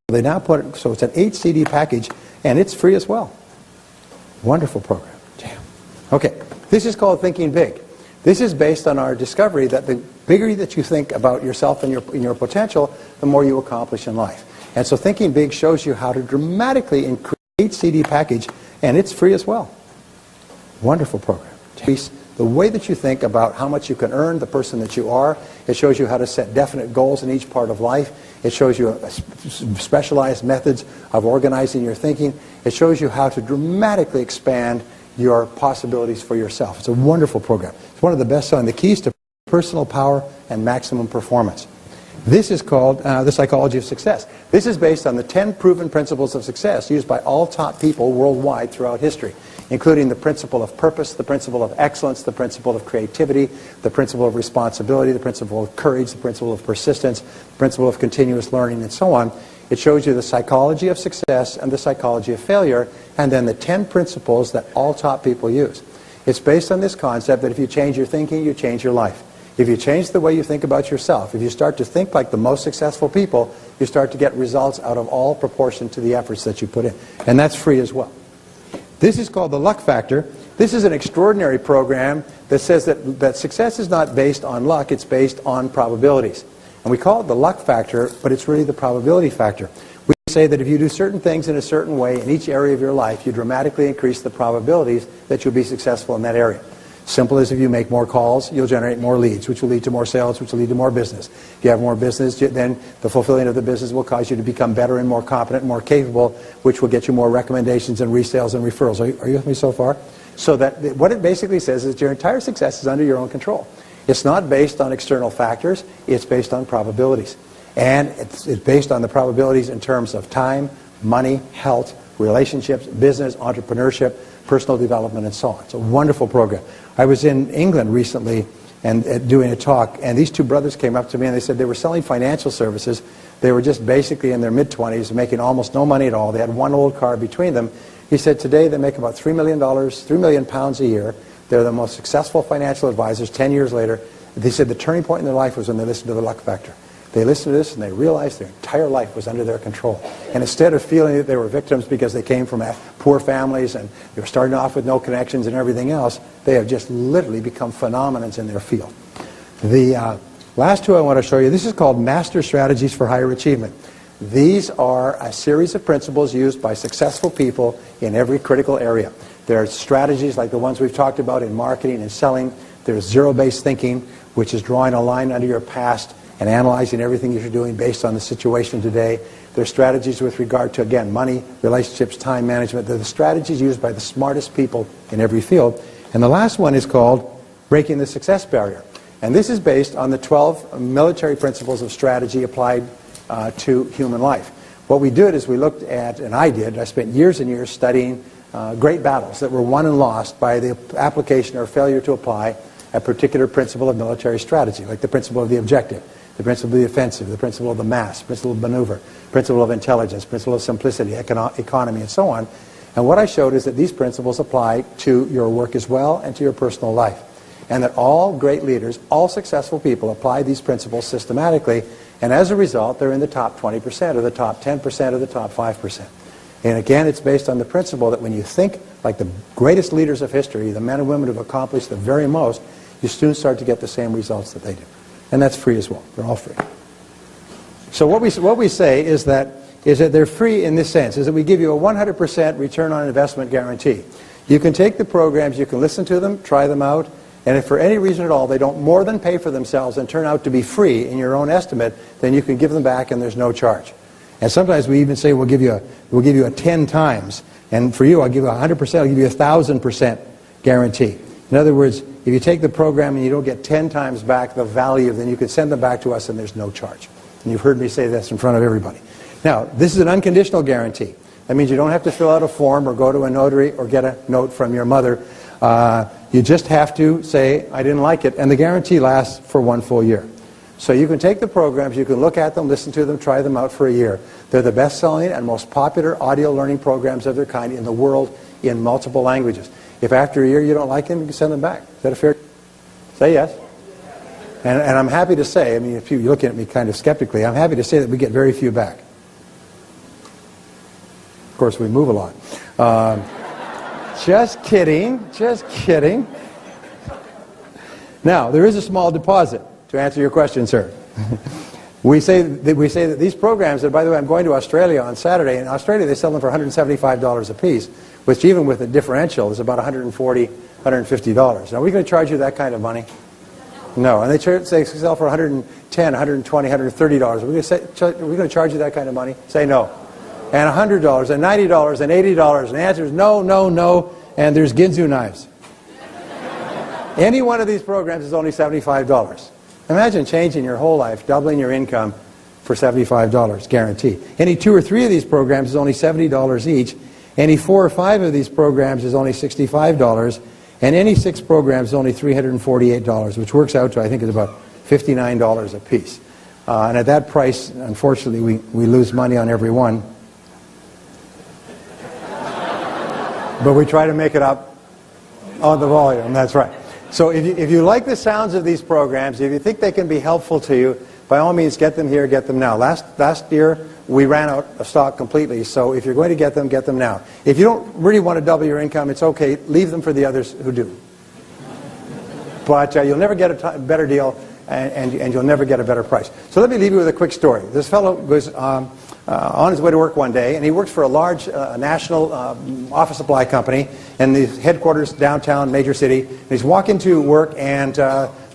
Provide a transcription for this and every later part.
They now put it, so it's an 8 CD package, and it's free as well. Wonderful program. Damn. Okay, this is called Thinking Big. This is based on our discovery that the bigger that you think about yourself and your potential, the more you accomplish in life. And so Thinking Big shows you how to dramatically increase 8 CD package, and it's free as well. Wonderful program. The way that you think about how much you can earn, the person that you are. It shows you how to set definite goals in each part of life. It shows you specialized methods of organizing your thinking. It shows you how to dramatically expand your possibilities for yourself. It's a wonderful program. It's one of the best-selling, the keys to personal power and maximum performance. This is called The Psychology of Success. This is based on the 10 proven principles of success used by all top people worldwide throughout history, including the principle of purpose, the principle of excellence, the principle of creativity, the principle of responsibility, the principle of courage, the principle of persistence, the principle of continuous learning, and so on. It shows you the psychology of success and the psychology of failure, and then the 10 principles that all top people use. It's based on this concept that if you change your thinking, you change your life. If you change the way you think about yourself, if you start to think like the most successful people, you start to get results out of all proportion to the efforts that you put in. And that's free as well. This is called the Luck Factor. This is an extraordinary program that says that success is not based on luck, it's based on probabilities. And we call it the luck factor, but it's really the probability factor. We say that if you do certain things in a certain way in each area of your life, you dramatically increase the probabilities that you'll be successful in that area. Simple as if you make more calls, you'll generate more leads, which will lead to more sales, which will lead to more business. If you have more business, then the fulfilling of the business will cause you to become better and more competent and more capable, which will get you more recommendations and resales and referrals. Are you with me so far? So that what it basically says is your entire success is under your own control. It's not based on external factors, it's based on probabilities. And it's based on the probabilities in terms of time, money, health, relationships, business, entrepreneurship, personal development, and so on. It's a wonderful program. I was in England recently and doing a talk, and these two brothers came up to me and they said they were selling financial services. They were just basically in their mid-20s, making almost no money at all. They had one old car between them. He said today they make about $3 million, £3 million a year. They're the most successful financial advisors 10 years later. They said the turning point in their life was when they listened to the Luck Factor. They listened to this and they realized their entire life was under their control. And instead of feeling that they were victims because they came from poor families and they were starting off with no connections and everything else, they have just literally become phenomenons in their field. The last two I want to show you, this is called Master Strategies for Higher Achievement. These are a series of principles used by successful people in every critical area. There are strategies like the ones we've talked about in marketing and selling. There's zero-based thinking, which is drawing a line under your past and analyzing everything that you're doing based on the situation today. There's strategies with regard to, again, money, relationships, time management. They're the strategies used by the smartest people in every field. And the last one is called Breaking the Success Barrier. And this is based on the 12 military principles of strategy applied to human life. What we did is we looked at, and I spent years and years studying great battles that were won and lost by the application or failure to apply a particular principle of military strategy, like the principle of the objective, the principle of the offensive, the principle of the mass, principle of maneuver, principle of intelligence, principle of simplicity, economy, and so on. And what I showed is that these principles apply to your work as well and to your personal life. And that all great leaders, all successful people apply these principles systematically, and as a result, they're in the top 20% or the top 10% or the top 5%. And again, it's based on the principle that when you think like the greatest leaders of history, the men and women who have accomplished the very most, you soon start to get the same results that they do. And that's free as well. They're all free. So what we say is that they're free in this sense, is that we give you a 100% return on investment guarantee. You can take the programs, you can listen to them, try them out, and if for any reason at all they don't more than pay for themselves and turn out to be free in your own estimate, then you can give them back and there's no charge. And sometimes we even say we'll give you a 10 times, and for you I'll give you 100%, I'll give you 1,000% guarantee. In other words, if you take the program and you don't get 10 times back the value, then you can send them back to us and there's no charge. And you've heard me say this in front of everybody. Now, this is an unconditional guarantee. That means you don't have to fill out a form or go to a notary or get a note from your mother. You just have to say, I didn't like it, and the guarantee lasts for 1 full year. So you can take the programs, you can look at them, listen to them, try them out for a year. They're the best-selling and most popular audio learning programs of their kind in the world in multiple languages. If after a year you don't like them, you can send them back. Is that a fair? Say yes. And I'm happy to say, I mean, if you're looking at me kind of skeptically, I'm happy to say that we get very few back. Of course, we move a lot. Just kidding. Just kidding. Now, there is a small deposit to answer your question, sir. We say that these programs, and by the way, I'm going to Australia on Saturday. In Australia, they sell them for $175 a piece, which even with a differential is about $140, $150. Now, are we going to charge you that kind of money? No. And they sell for $110, $120, $130. Are we going to charge you that kind of money? Say no. And $100, and $90, and $80. And the answer is no, no, no. And there's Ginzu knives. Any one of these programs is only $75. Imagine changing your whole life, doubling your income for $75, guaranteed. Any 2 or 3 of these programs is only $70 each. Any 4 or 5 of these programs is only $65. And any 6 programs is only $348, which works out to, I think, it's about $59 a piece. And at that price, unfortunately, we lose money on every one. But we try to make it up on the volume, that's right. So if you like the sounds of these programs, if you think they can be helpful to you, by all means, get them here, get them now. Last year, we ran out of stock completely, so if you're going to get them now. If you don't really want to double your income, it's okay. Leave them for the others who do. But you'll never get a better deal, and you'll never get a better price. So let me leave you with a quick story. This fellow was on his way to work one day, and he works for a large national office supply company in the headquarters downtown, major city. And he's walking to work, and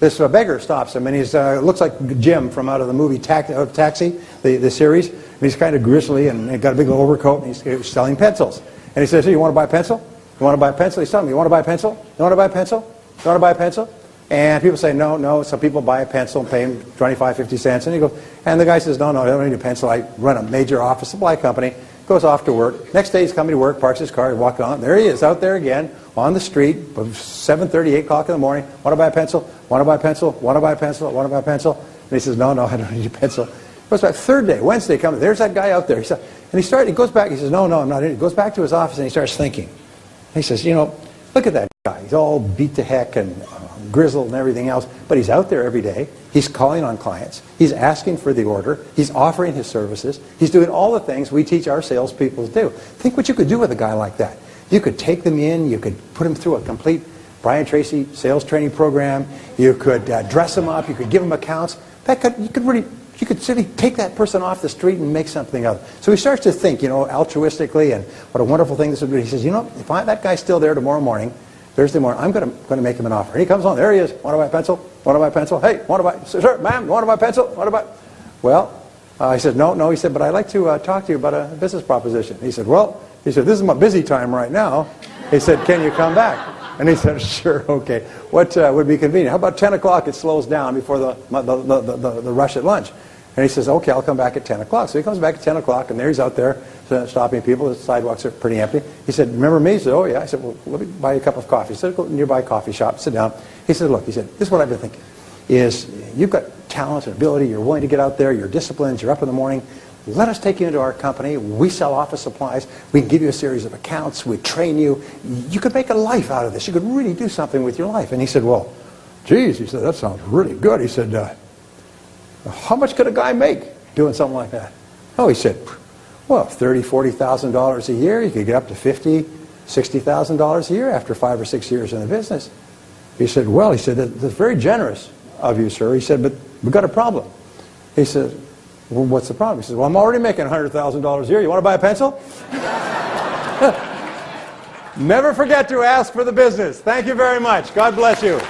this beggar stops him, and he's looks like Jim from out of the movie Taxi, the series. And he's kind of grizzly and got a big little overcoat, and he's selling pencils. And he says, "Hey, you want to buy a pencil? You want to buy a pencil?" He's telling me, "You want to buy a pencil? You want to buy a pencil? You want to buy a pencil?" And people say, no, no. Some people buy a pencil and pay him 25, 50 cents. And he goes, and the guy says, no, I don't need a pencil. I run a major office supply company. Goes off to work. Next day he's coming to work, parks his car, walks on. There he is, out there again, on the street, 7:30, 8 o'clock in the morning. Want to buy a pencil? Want to buy a pencil? Want to buy a pencil? Want to buy a pencil? And he says, no, I don't need a pencil. Goes back, third day, Wednesday comes. There's that guy out there. He goes back. He says, no, I'm not in. He goes back to his office and he starts thinking. He says, look at that guy. He's all beat to heck and grizzled and everything else, but he's out there every day. He's calling on clients. He's asking for the order. He's offering his services. He's doing all the things we teach our salespeople to do. Think what you could do with a guy like that. You could take them in. You could put them through a complete Brian Tracy sales training program. You could dress them up. You could give them accounts. You could simply take that person off the street and make something of it. So he starts to think, altruistically, and what a wonderful thing this would be. He says, if that guy's still there tomorrow morning, Thursday morning, I'm going to make him an offer. And he comes on. There he is. Want to buy a pencil? Want to buy a pencil? Hey, want to buy? Sir, ma'am, want to buy a pencil? Want to buy? Well, he said, no. He said, but I'd like to talk to you about a business proposition. He said, this is my busy time right now. He said, can you come back? And he said, sure, okay. What would be convenient? How about 10 o'clock? It slows down before the rush at lunch. And he says, okay, I'll come back at 10 o'clock. So he comes back at 10 o'clock, and there he's out there stopping people. The sidewalks are pretty empty. He said, remember me? He said, oh, yeah. I said, well, let me buy you a cup of coffee. He said, go to a nearby coffee shop, sit down. He said, look, this is what I've been thinking, is you've got talent and ability. You're willing to get out there. You're disciplined. You're up in the morning. Let us take you into our company. We sell office supplies. We can give you a series of accounts. We train you. You could make a life out of this. You could really do something with your life. And he said, well, geez, he said, that sounds really good. He said, how much could a guy make doing something like that? Oh, he said, well, $30,000, $40,000 a year. You could get up to $50,000, $60,000 a year after 5 or 6 years in the business. He said, that's very generous of you, sir. He said, but we've got a problem. He said, well, what's the problem? He said, well, I'm already making $100,000 a year. You want to buy a pencil? Never forget to ask for the business. Thank you very much. God bless you.